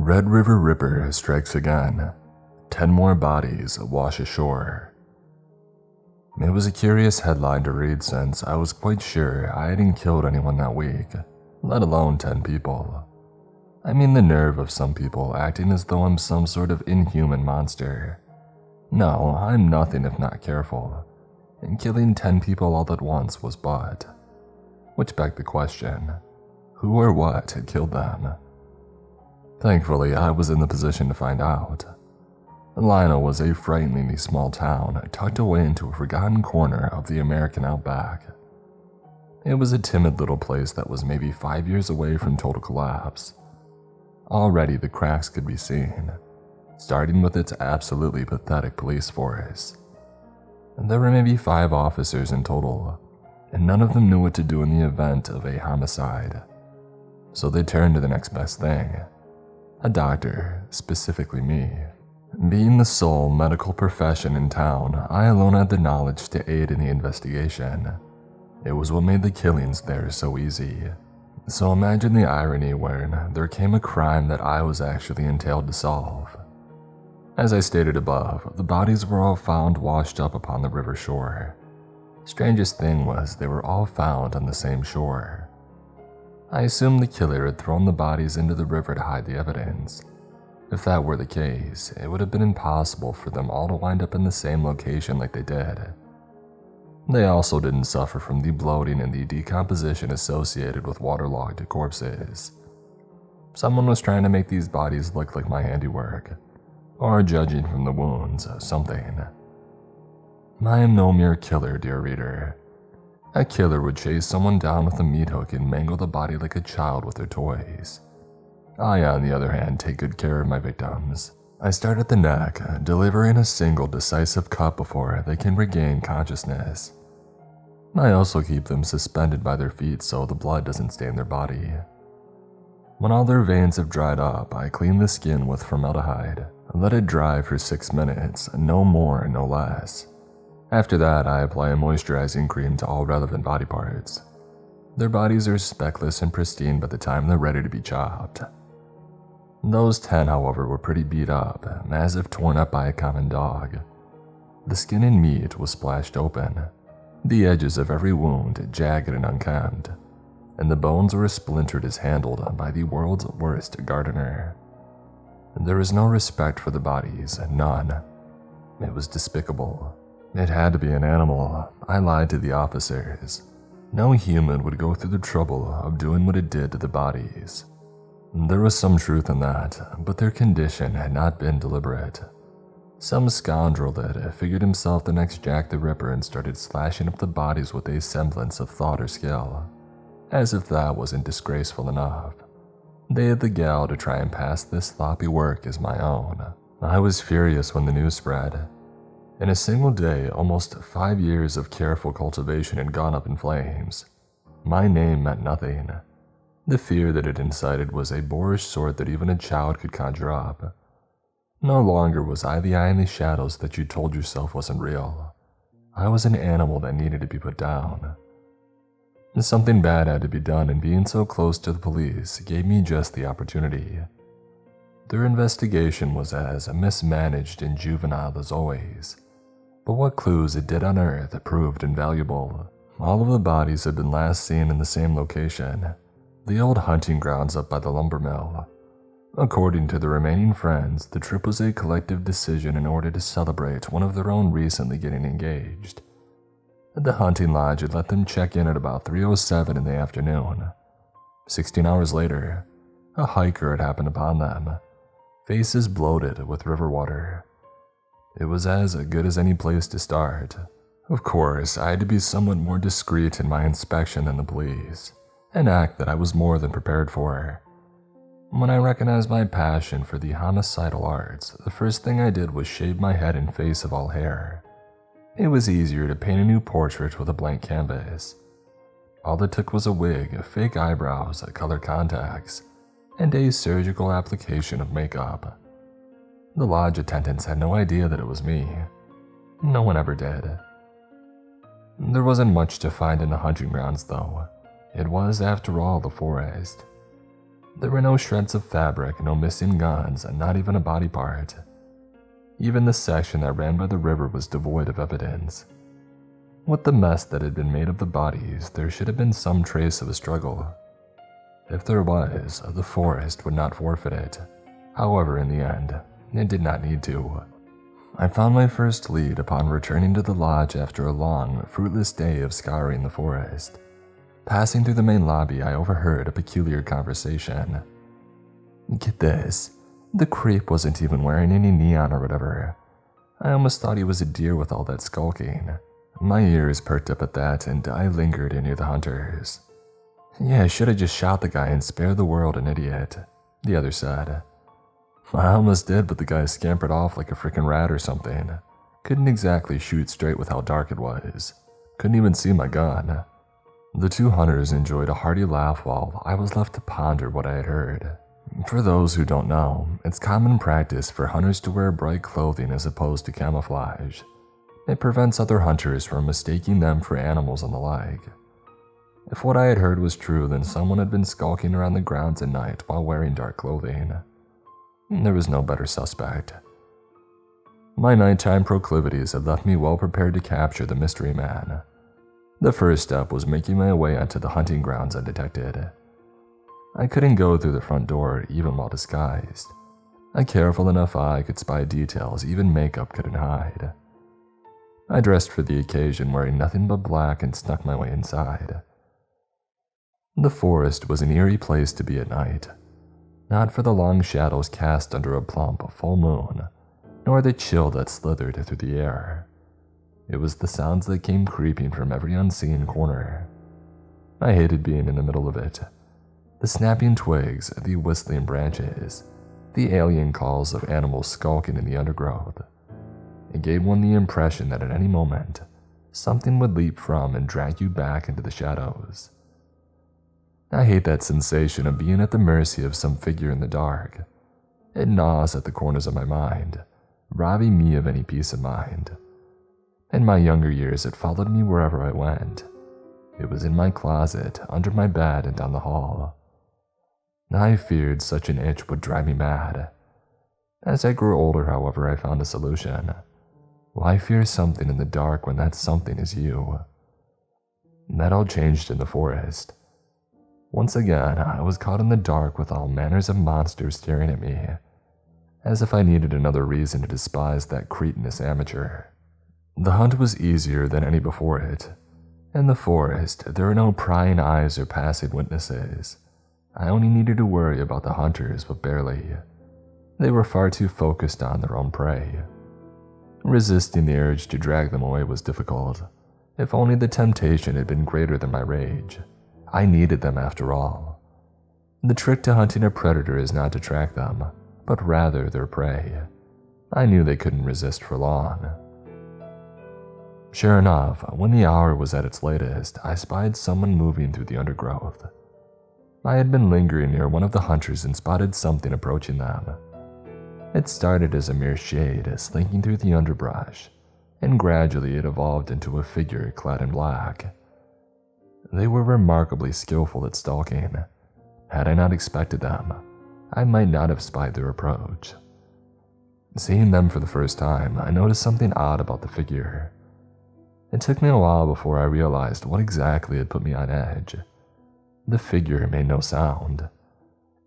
Red River Ripper strikes again. 10 more bodies wash ashore. It was a curious headline to read since I was quite sure I hadn't killed anyone that week, let alone 10 people. I mean, the nerve of some people acting as though I'm some sort of inhuman monster. No, I'm nothing if not careful, and killing 10 people all at once was but. Which begged the question, who or what had killed them? Thankfully, I was in the position to find out. Lionel was a frighteningly small town tucked away into a forgotten corner of the American outback. It was a timid little place that was maybe 5 years away from total collapse. Already the cracks could be seen, starting with its absolutely pathetic police force. There were maybe 5 officers in total, and none of them knew what to do in the event of a homicide. So they turned to the next best thing, a doctor, specifically me. Being the sole medical profession in town, I alone had the knowledge to aid in the investigation. It was what made the killings there so easy. So imagine the irony when there came a crime that I was actually entailed to solve. As I stated above, the bodies were all found washed up upon the river shore. Strangest thing was they were all found on the same shore. I assumed the killer had thrown the bodies into the river to hide the evidence. If that were the case, it would have been impossible for them all to wind up in the same location like they did. They also didn't suffer from the bloating and the decomposition associated with waterlogged corpses. Someone was trying to make these bodies look like my handiwork, or judging from the wounds, something. I am no mere killer, dear reader. A killer would chase someone down with a meat hook and mangle the body like a child with their toys. I, on the other hand, take good care of my victims. I start at the neck, delivering a single decisive cut before they can regain consciousness. I also keep them suspended by their feet so the blood doesn't stain their body. When all their veins have dried up, I clean the skin with formaldehyde and let it dry for 6 minutes, no more, no less. After that, I apply a moisturizing cream to all relevant body parts. Their bodies are speckless and pristine by the time they're ready to be chopped. Those 10, however, were pretty beat up, as if torn up by a common dog. The skin and meat was splashed open, the edges of every wound jagged and unkempt, and the bones were as splintered as handled by the world's worst gardener. There was no respect for the bodies, none. It was despicable. It had to be an animal. I lied to the officers. No human would go through the trouble of doing what it did to the bodies. There was some truth in that, but their condition had not been deliberate. Some scoundrel had figured himself the next Jack the Ripper and started slashing up the bodies with a semblance of thought or skill, as if that wasn't disgraceful enough. They had the gall to try and pass this sloppy work as my own. I was furious when the news spread. In a single day, almost 5 years of careful cultivation had gone up in flames. My name meant nothing. The fear that it incited was a boorish sort that even a child could conjure up. No longer was I the eye in the shadows that you told yourself wasn't real. I was an animal that needed to be put down. Something bad had to be done, and being so close to the police gave me just the opportunity. Their investigation was as mismanaged and juvenile as always, but what clues it did unearth proved invaluable. All of the bodies had been last seen in the same location, the old hunting grounds up by the lumber mill. According to the remaining friends, the trip was a collective decision in order to celebrate one of their own recently getting engaged. The hunting lodge had let them check in at about 3:07 in the afternoon. 16 hours later, a hiker had happened upon them, faces bloated with river water. It was as good as any place to start. Of course, I had to be somewhat more discreet in my inspection than the police, an act that I was more than prepared for. When I recognized my passion for the homicidal arts, the first thing I did was shave my head and face of all hair. It was easier to paint a new portrait with a blank canvas. All it took was a wig, fake eyebrows, color contacts, and a surgical application of makeup. The lodge attendants had no idea that it was me. No one ever did. There wasn't much to find in the hunting grounds, though. It was, after all, the forest. There were no shreds of fabric, no missing guns, and not even a body part. Even the section that ran by the river was devoid of evidence. With the mess that had been made of the bodies, there should have been some trace of a struggle. If there was, the forest would not forfeit it. However, in the end, it did not need to. I found my first lead upon returning to the lodge after a long, fruitless day of scouring the forest. Passing through the main lobby, I overheard a peculiar conversation. Get this, the creep wasn't even wearing any neon or whatever. I almost thought he was a deer with all that skulking. My ears perked up at that, and I lingered near the hunters. Yeah, I should have just shot the guy and spared the world an idiot, the other said. I almost did, but the guy scampered off like a freaking rat or something. Couldn't exactly shoot straight with how dark it was. Couldn't even see my gun. The two hunters enjoyed a hearty laugh while I was left to ponder what I had heard. For those who don't know, it's common practice for hunters to wear bright clothing as opposed to camouflage. It prevents other hunters from mistaking them for animals and the like. If what I had heard was true, then someone had been skulking around the grounds at night while wearing dark clothing. There was no better suspect. My nighttime proclivities had left me well prepared to capture the mystery man. The first step was making my way onto the hunting grounds undetected. I couldn't go through the front door even while disguised. A careful enough eye could spy details even makeup couldn't hide. I dressed for the occasion wearing nothing but black and snuck my way inside. The forest was an eerie place to be at night. Not for the long shadows cast under a plump full moon, nor the chill that slithered through the air. It was the sounds that came creeping from every unseen corner. I hated being in the middle of it. The snapping twigs, the whistling branches, the alien calls of animals skulking in the undergrowth. It gave one the impression that at any moment, something would leap from and drag you back into the shadows. I hate that sensation of being at the mercy of some figure in the dark. It gnaws at the corners of my mind, robbing me of any peace of mind. In my younger years, it followed me wherever I went. It was in my closet, under my bed, and down the hall. I feared such an itch would drive me mad. As I grew older, however, I found a solution. Why fear something in the dark when that something is you? That all changed in the forest. Once again, I was caught in the dark with all manners of monsters staring at me, as if I needed another reason to despise that cretinous amateur. The hunt was easier than any before it. In the forest, there were no prying eyes or passive witnesses. I only needed to worry about the hunters, but barely. They were far too focused on their own prey. Resisting the urge to drag them away was difficult. If only the temptation had been greater than my rage. I needed them after all. The trick to hunting a predator is not to track them, but rather their prey. I knew they couldn't resist for long. Sure enough, when the hour was at its latest, I spied someone moving through the undergrowth. I had been lingering near one of the hunters and spotted something approaching them. It started as a mere shade, slinking through the underbrush, and gradually it evolved into a figure clad in black. They were remarkably skillful at stalking. Had I not expected them, I might not have spied their approach. Seeing them for the first time, I noticed something odd about the figure. It took me a while before I realized what exactly had put me on edge. The figure made no sound.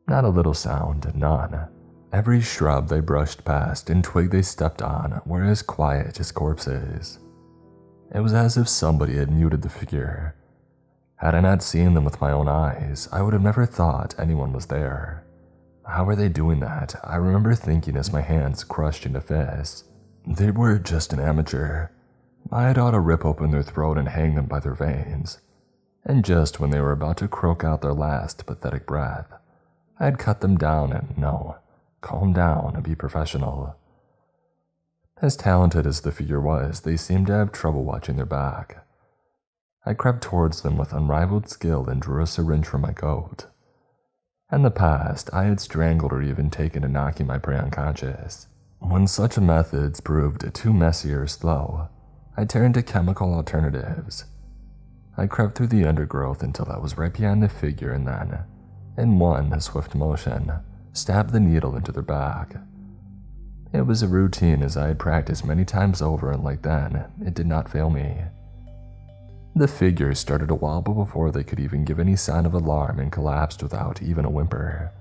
Not a little sound, none. Every shrub they brushed past and twig they stepped on were as quiet as corpses. It was as if somebody had muted the figure. Had I not seen them with my own eyes, I would have never thought anyone was there. How were they doing that? I remember thinking as my hands crushed into fists. They were just an amateur. I had ought to rip open their throat and hang them by their veins. And just when they were about to croak out their last pathetic breath, I had cut them down and, no, calm down and be professional. As talented as the figure was, they seemed to have trouble watching their back. I crept towards them with unrivaled skill and drew a syringe from my coat. In the past, I had strangled or even taken to knocking my prey unconscious. When such methods proved too messy or slow, I turned to chemical alternatives. I crept through the undergrowth until I was right behind the figure and then, In one swift motion, stabbed the needle into their back. It was a routine as I had practiced many times over, and like then, it did not fail me. The figures started to wobble before they could even give any sign of alarm and collapsed without even a whimper.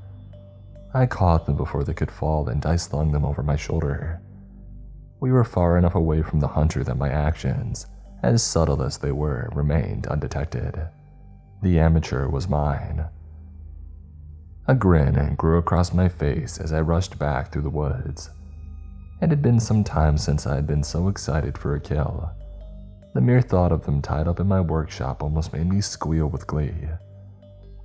I caught them before they could fall and I slung them over my shoulder. We were far enough away from the hunter that my actions, as subtle as they were, remained undetected. The amateur was mine. A grin grew across my face as I rushed back through the woods. It had been some time since I had been so excited for a kill. The mere thought of them tied up in my workshop almost made me squeal with glee.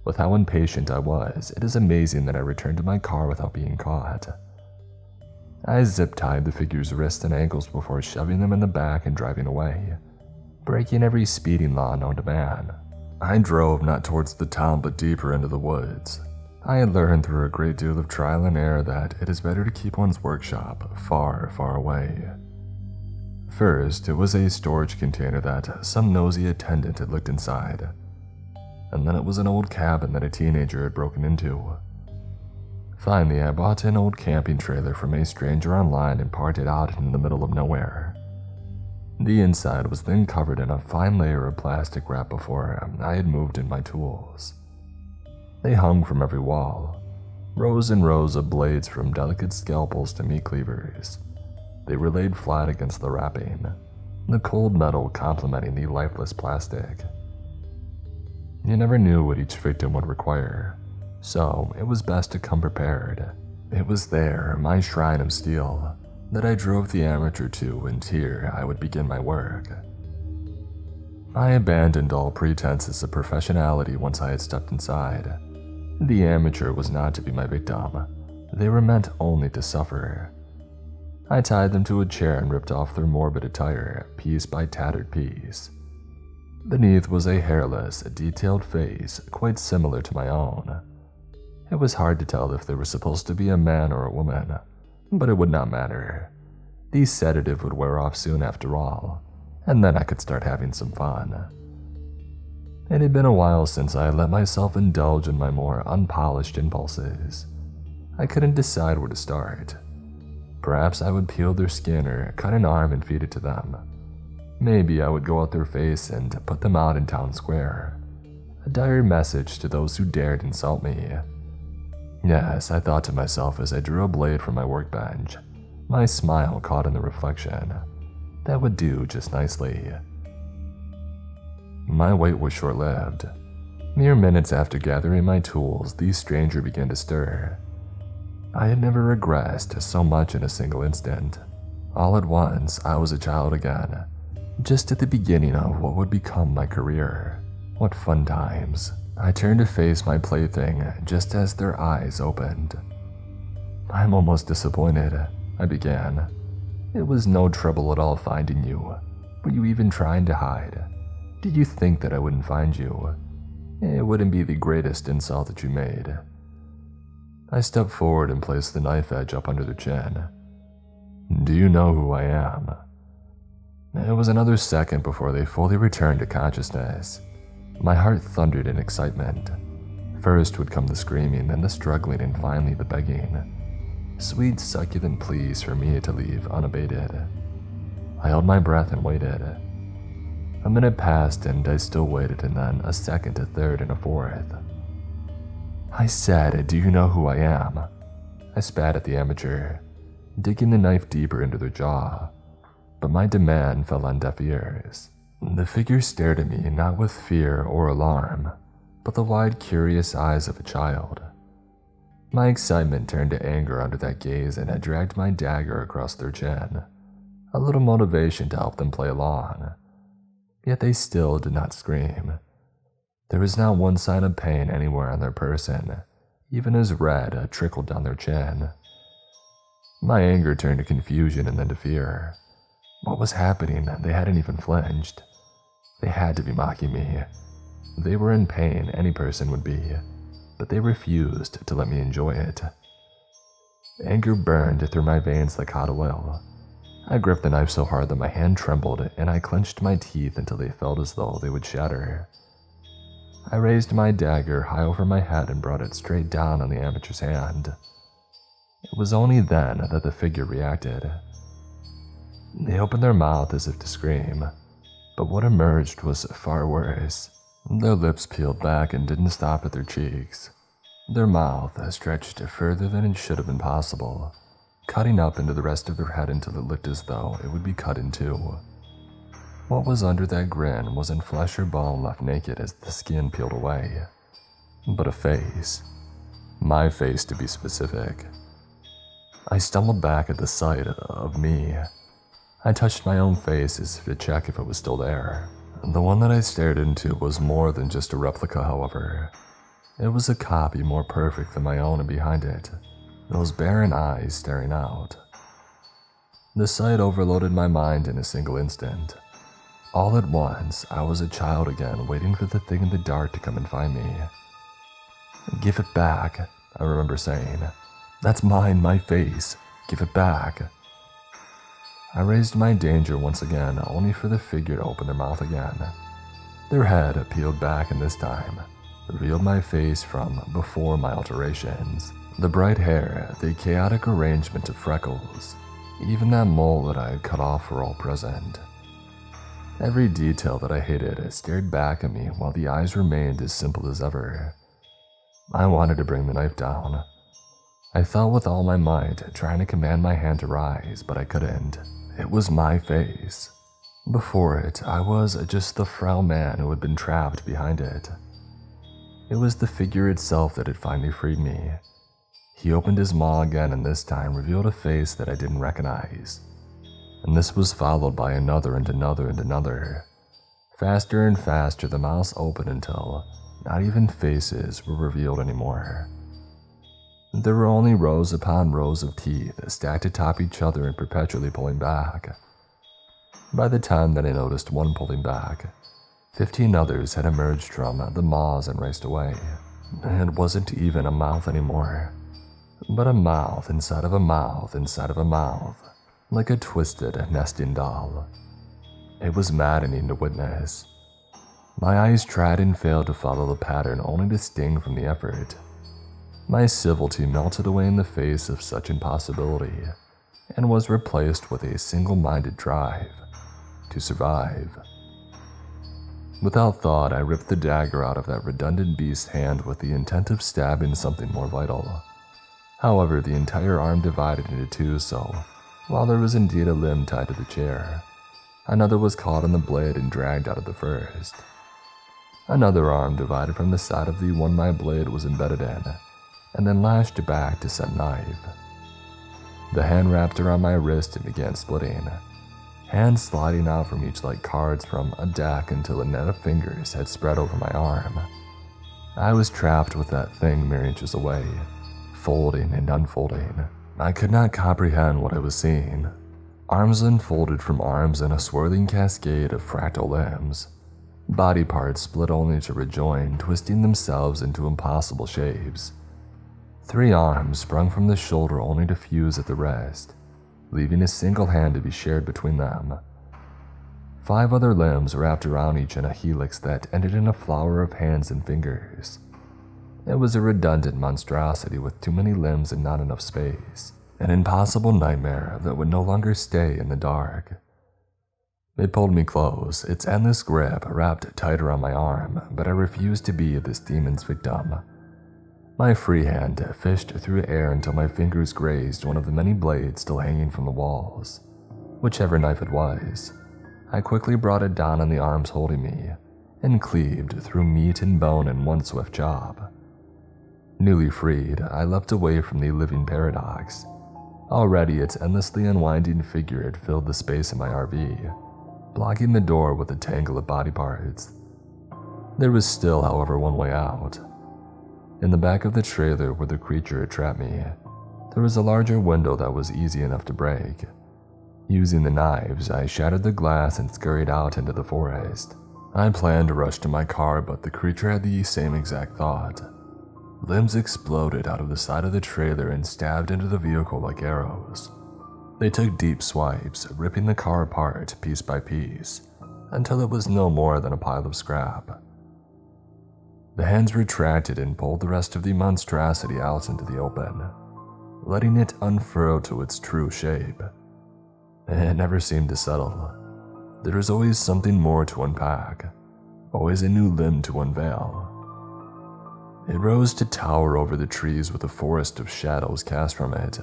With how impatient I was, it is amazing that I returned to my car without being caught. I zip-tied the figure's wrists and ankles before shoving them in the back and driving away, breaking every speeding law known to man. I drove not towards the town but deeper into the woods. I had learned through a great deal of trial and error that it is better to keep one's workshop far, far away. First, it was a storage container that some nosy attendant had looked inside, and then it was an old cabin that a teenager had broken into. Finally, I bought an old camping trailer from a stranger online and parked it out in the middle of nowhere. The inside was then covered in a fine layer of plastic wrap before I had moved in my tools. They hung from every wall, rows and rows of blades from delicate scalpels to meat cleavers. They were laid flat against the wrapping, the cold metal complementing the lifeless plastic. You never knew what each victim would require, so it was best to come prepared. It was there, my shrine of steel, that I drove the amateur to, and here I would begin my work. I abandoned all pretenses of professionality once I had stepped inside. The amateur was not to be my victim. They were meant only to suffer. I tied them to a chair and ripped off their morbid attire, piece by tattered piece. Beneath was a hairless, detailed face quite similar to my own. It was hard to tell if they were supposed to be a man or a woman, but it would not matter. The sedative would wear off soon after all, and then I could start having some fun. It had been a while since I let myself indulge in my more unpolished impulses. I couldn't decide where to start. Perhaps I would peel their skin or cut an arm and feed it to them. Maybe I would go at their face and put them out in town square. A dire message to those who dared insult me. Yes, I thought to myself as I drew a blade from my workbench, my smile caught in the reflection. That would do just nicely. My wait was short-lived. Mere minutes after gathering my tools, the stranger began to stir. I had never regressed so much in a single instant. All at once, I was a child again, just at the beginning of what would become my career. What fun times. I turned to face my plaything just as their eyes opened. "I'm almost disappointed," I began. "It was no trouble at all finding you. Were you even trying to hide? Did you think that I wouldn't find you? It wouldn't be the greatest insult that you made." I stepped forward and placed the knife edge up under their chin. "Do you know who I am?" It was another second before they fully returned to consciousness. My heart thundered in excitement. First would come the screaming, then the struggling, and finally the begging. Sweet, succulent pleas for me to leave unabated. I held my breath and waited. A minute passed and I still waited, and then a second, a third, and a fourth. "I said, do you know who I am?" I spat at the amateur, digging the knife deeper into their jaw, but my demand fell on deaf ears. The figure stared at me not with fear or alarm, but the wide, curious eyes of a child. My excitement turned to anger under that gaze, and I dragged my dagger across their chin, a little motivation to help them play along. Yet they still did not scream. There was not one sign of pain anywhere on their person, even as red trickled down their chin. My anger turned to confusion and then to fear. What was happening? They hadn't even flinched. They had to be mocking me. They were in pain, any person would be, but they refused to let me enjoy it. Anger burned through my veins like hot oil. I gripped the knife so hard that my hand trembled, and I clenched my teeth until they felt as though they would shatter. I raised my dagger high over my head and brought it straight down on the amateur's hand. It was only then that the figure reacted. They opened their mouth as if to scream, but what emerged was far worse. Their lips peeled back and didn't stop at their cheeks. Their mouth stretched further than it should have been possible, cutting up into the rest of their head until it looked as though it would be cut in two. What was under that grin wasn't flesh or bone left naked as the skin peeled away, but a face. My face, to be specific. I stumbled back at the sight of me. I touched my own face as if to check if it was still there. The one that I stared into was more than just a replica, however. It was a copy more perfect than my own, and behind it, those barren eyes staring out. The sight overloaded my mind in a single instant. All at once, I was a child again, waiting for the thing in the dark to come and find me. "Give it back," I remember saying. "That's mine, my face. Give it back." I raised my danger once again, only for the figure to open their mouth again. Their head peeled back, and this time revealed my face from before my alterations. The bright hair, the chaotic arrangement of freckles, even that mole that I had cut off were all present. Every detail that I hated stared back at me while the eyes remained as simple as ever. I wanted to bring the knife down. I thought with all my might, trying to command my hand to rise, but I couldn't. It was my face. Before it, I was just the frail man who had been trapped behind it. It was the figure itself that had finally freed me. He opened his maw again, and this time revealed a face that I didn't recognize. And this was followed by another and another and another. Faster and faster the mouths opened until not even faces were revealed anymore. There were only rows upon rows of teeth stacked atop each other and perpetually pulling back. By the time that I noticed one pulling back, 15 others had emerged from the maws and raced away. It wasn't even a mouth anymore, but a mouth inside of a mouth inside of a mouth, like a twisted nesting doll. It was maddening to witness. My eyes tried and failed to follow the pattern, only to sting from the effort. My civility melted away in the face of such impossibility, and was replaced with a single-minded drive to survive. Without thought, I ripped the dagger out of that redundant beast's hand with the intent of stabbing something more vital. However, the entire arm divided into two, so while there was indeed a limb tied to the chair, another was caught on the blade and dragged out of the first. Another arm divided from the side of the one my blade was embedded in, and then lashed back to said knife. The hand wrapped around my wrist and began splitting, hands sliding out from each like cards from a deck until a net of fingers had spread over my arm. I was trapped with that thing mere inches away, folding and unfolding. I could not comprehend what I was seeing. Arms unfolded from arms in a swirling cascade of fractal limbs. Body parts split only to rejoin, twisting themselves into impossible shapes. 3 arms sprung from the shoulder only to fuse at the wrist, leaving a single hand to be shared between them. 5 other limbs wrapped around each in a helix that ended in a flower of hands and fingers. It was a redundant monstrosity with too many limbs and not enough space, an impossible nightmare that would no longer stay in the dark. It pulled me close, its endless grip wrapped tight around my arm, but I refused to be this demon's victim. My free hand fished through air until my fingers grazed one of the many blades still hanging from the walls. Whichever knife it was, I quickly brought it down on the arms holding me, and cleaved through meat and bone in one swift job. Newly freed, I leapt away from the living paradox. Already its endlessly unwinding figure had filled the space in my RV, blocking the door with a tangle of body parts. There was still, however, one way out. In the back of the trailer where the creature had trapped me, there was a larger window that was easy enough to break. Using the knives, I shattered the glass and scurried out into the forest. I planned to rush to my car, but the creature had the same exact thought. Limbs exploded out of the side of the trailer and stabbed into the vehicle like arrows. They took deep swipes, ripping the car apart piece by piece, until it was no more than a pile of scrap. The hands retracted and pulled the rest of the monstrosity out into the open, letting it unfurl to its true shape. It never seemed to settle. There was always something more to unpack, always a new limb to unveil. It rose to tower over the trees with a forest of shadows cast from it.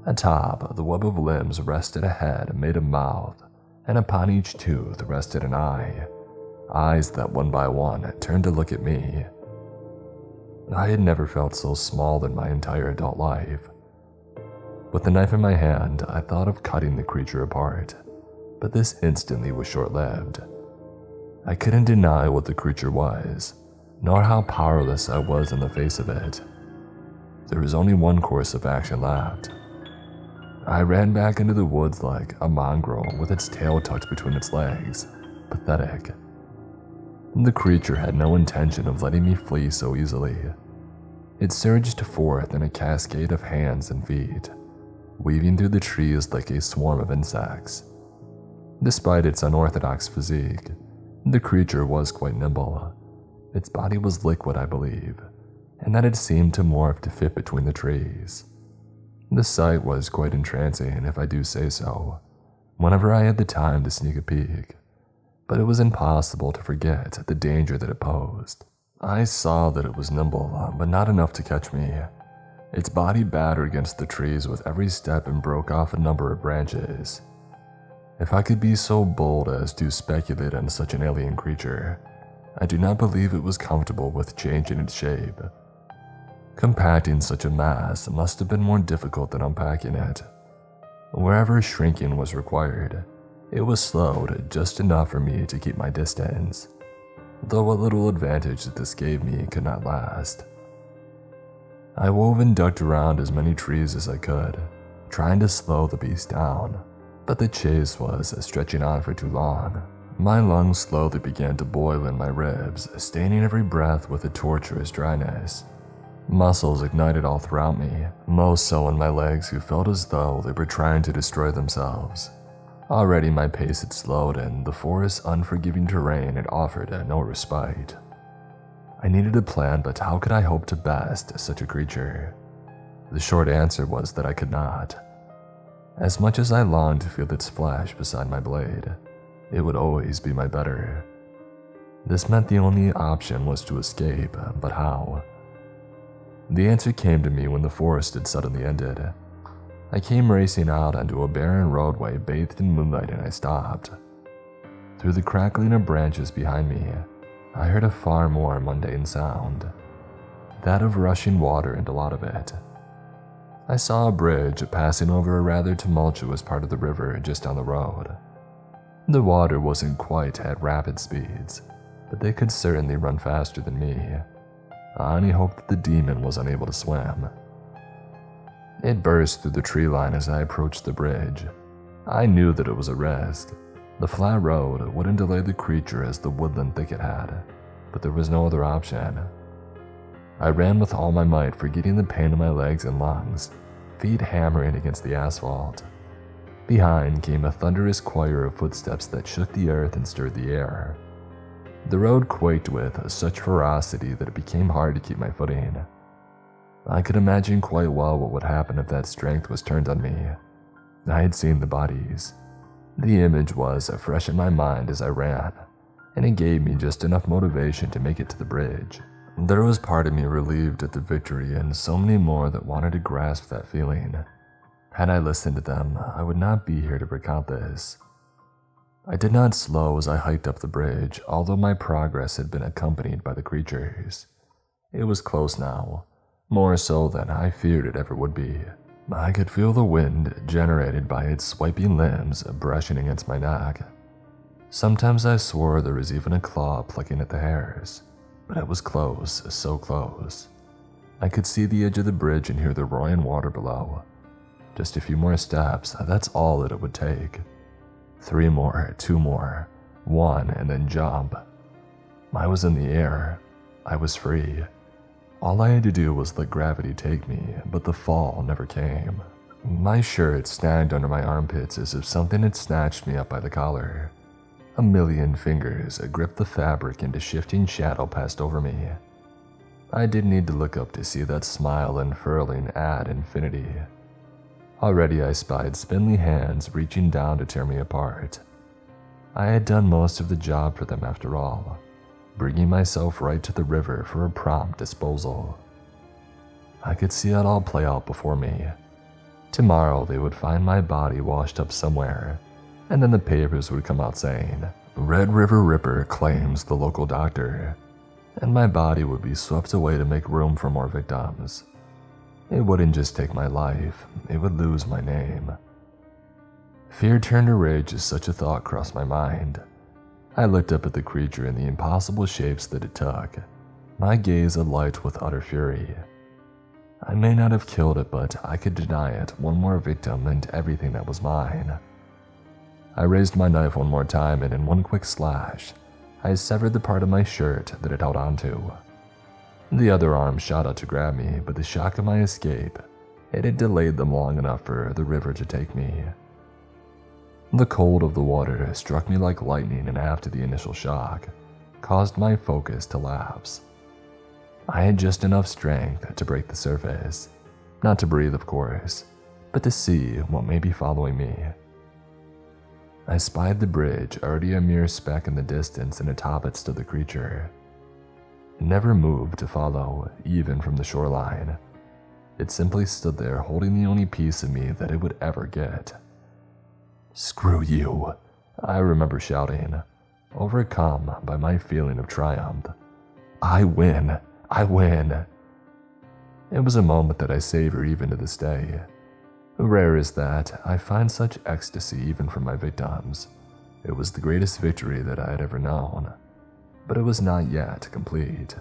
Atop, the web of limbs rested a head made of mouth, and upon each tooth rested an eye. Eyes that one by one turned to look at me. I had never felt so small in my entire adult life. With the knife in my hand, I thought of cutting the creature apart, but this instantly was short-lived. I couldn't deny what the creature was, nor how powerless I was in the face of it. There was only one course of action left. I ran back into the woods like a mongrel with its tail tucked between its legs, pathetic. The creature had no intention of letting me flee so easily. It surged forth in a cascade of hands and feet, weaving through the trees like a swarm of insects. Despite its unorthodox physique, the creature was quite nimble. Its body was liquid, I believe, and that it seemed to morph to fit between the trees. The sight was quite entrancing, if I do say so, whenever I had the time to sneak a peek, but it was impossible to forget the danger that it posed. I saw that it was nimble, but not enough to catch me. Its body battered against the trees with every step and broke off a number of branches. If I could be so bold as to speculate on such an alien creature, I do not believe it was comfortable with changing its shape. Compacting such a mass must have been more difficult than unpacking it. Wherever shrinking was required, it was slowed just enough for me to keep my distance, though what little advantage that this gave me could not last. I wove and ducked around as many trees as I could, trying to slow the beast down, but the chase was stretching on for too long. My lungs slowly began to boil in my ribs, staining every breath with a torturous dryness. Muscles ignited all throughout me, most so in my legs who felt as though they were trying to destroy themselves. Already my pace had slowed and the forest's unforgiving terrain had offered no respite. I needed a plan, but how could I hope to best such a creature? The short answer was that I could not. As much as I longed to feel its flesh beside my blade, it would always be my better. This meant the only option was to escape, but how? The answer came to me when the forest had suddenly ended. I came racing out onto a barren roadway bathed in moonlight and I stopped. Through the crackling of branches behind me, I heard a far more mundane sound, that of rushing water and a lot of it. I saw a bridge passing over a rather tumultuous part of the river just down the road. The water wasn't quite at rapid speeds, but they could certainly run faster than me. I only hoped that the demon was unable to swim. It burst through the tree line as I approached the bridge. I knew that it was a risk. The flat road wouldn't delay the creature as the woodland thicket had, but there was no other option. I ran with all my might, forgetting the pain in my legs and lungs, feet hammering against the asphalt. Behind came a thunderous choir of footsteps that shook the earth and stirred the air. The road quaked with such ferocity that it became hard to keep my footing. I could imagine quite well what would happen if that strength was turned on me. I had seen the bodies. The image was fresh in my mind as I ran, and it gave me just enough motivation to make it to the bridge. There was part of me relieved at the victory and so many more that wanted to grasp that feeling. Had I listened to them, I would not be here to recount this. I did not slow as I hiked up the bridge, although my progress had been accompanied by the creatures. It was close now, more so than I feared it ever would be. I could feel the wind generated by its swiping limbs brushing against my neck. Sometimes I swore there was even a claw plucking at the hairs, but it was close, so close. I could see the edge of the bridge and hear the roaring water below. Just a few more steps, that's all that it would take. 3 more, 2 more, 1, and then jump. I was in the air. I was free. All I had to do was let gravity take me, but the fall never came. My shirt snagged under my armpits as if something had snatched me up by the collar. A million fingers gripped the fabric and a shifting shadow passed over me. I didn't need to look up to see that smile unfurling ad infinity. Already I spied spindly hands reaching down to tear me apart. I had done most of the job for them after all, bringing myself right to the river for a prompt disposal. I could see it all play out before me. Tomorrow they would find my body washed up somewhere, and then the papers would come out saying, "Red River Ripper claims the local doctor," and my body would be swept away to make room for more victims. It wouldn't just take my life, it would lose my name. Fear turned to rage as such a thought crossed my mind. I looked up at the creature in the impossible shapes that it took, my gaze alight with utter fury. I may not have killed it, but I could deny it one more victim and everything that was mine. I raised my knife one more time, and in one quick slash, I severed the part of my shirt that it held onto. The other arm shot out to grab me, but the shock of my escape, it had delayed them long enough for the river to take me. The cold of the water struck me like lightning, and after the initial shock, caused my focus to lapse. I had just enough strength to break the surface, not to breathe of course, but to see what may be following me. I spied the bridge, already a mere speck in the distance, and atop it stood the creature. It never moved to follow, even from the shoreline. It simply stood there holding the only piece of me that it would ever get. "Screw you," I remember shouting, overcome by my feeling of triumph. I win! I win! It was a moment that I savor even to this day. Rare is that I find such ecstasy even from my victims. It was the greatest victory that I had ever known, but it was not yet complete.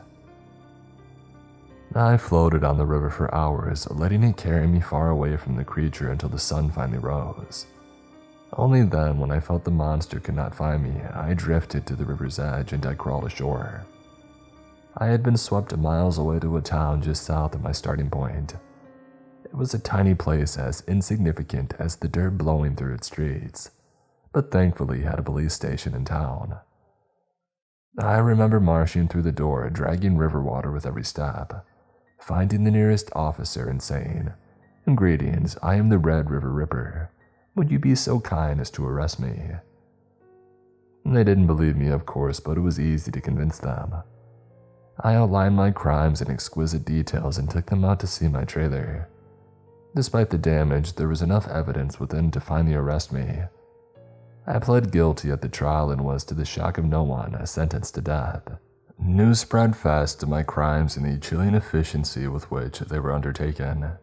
I floated on the river for hours, letting it carry me far away from the creature until the sun finally rose. Only then, when I felt the monster could not find me, I drifted to the river's edge and I crawled ashore. I had been swept miles away to a town just south of my starting point. It was a tiny place as insignificant as the dirt blowing through its streets, but thankfully had a police station in town. I remember marching through the door, dragging river water with every step, finding the nearest officer and saying, "Greetings, I am the Red River Ripper. Would you be so kind as to arrest me?" They didn't believe me, of course, but it was easy to convince them. I outlined my crimes in exquisite details and took them out to see my trailer. Despite the damage, there was enough evidence within to finally arrest me. I pled guilty at the trial and was, to the shock of no one, sentenced to death. News spread fast of my crimes and the chilling efficiency with which they were undertaken.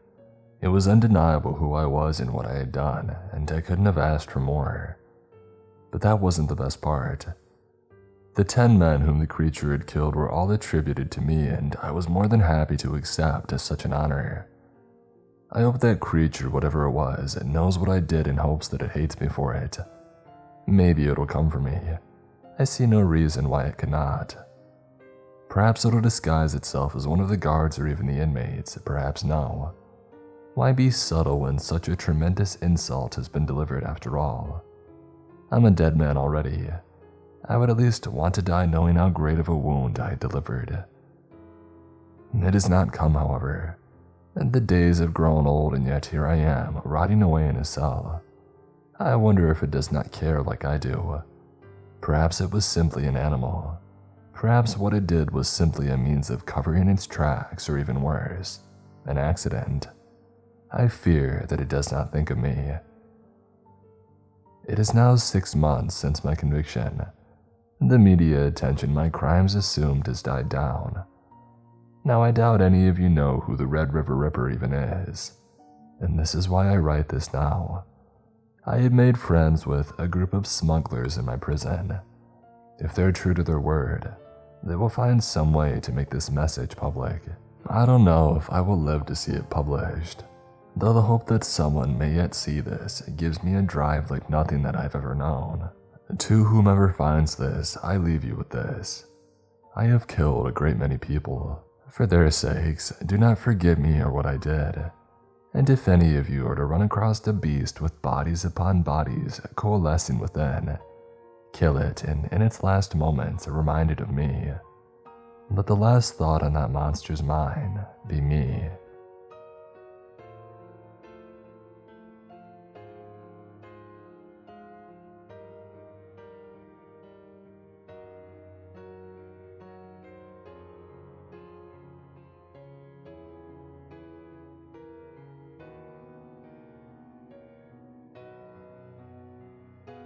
It was undeniable who I was and what I had done, and I couldn't have asked for more. But that wasn't the best part. The 10 men whom the creature had killed were all attributed to me, and I was more than happy to accept such an honor. I hope that creature, whatever it was, knows what I did in hopes that it hates me for it. Maybe it'll come for me. I see no reason why it could not. Perhaps it'll disguise itself as one of the guards or even the inmates, perhaps no. Why be subtle when such a tremendous insult has been delivered after all? I'm a dead man already. I would at least want to die knowing how great of a wound I had delivered. It has not come, however. The days have grown old, and yet here I am, rotting away in a cell. I wonder if it does not care like I do. Perhaps it was simply an animal. Perhaps what it did was simply a means of covering its tracks, or even worse, an accident. I fear that it does not think of me. It is now 6 months since my conviction. The media attention my crimes assumed has died down. Now I doubt any of you know who the Red River Ripper even is, and this is why I write this now. I had made friends with a group of smugglers in my prison. If they're true to their word, they will find some way to make this message public. I don't know if I will live to see it published, though the hope that someone may yet see this gives me a drive like nothing that I've ever known. To whomever finds this, I leave you with this. I have killed a great many people. For their sakes, do not forget me or what I did. And if any of you are to run across a beast with bodies upon bodies coalescing within, kill it and in its last moments reminded of me. Let the last thought on that monster's mind be me.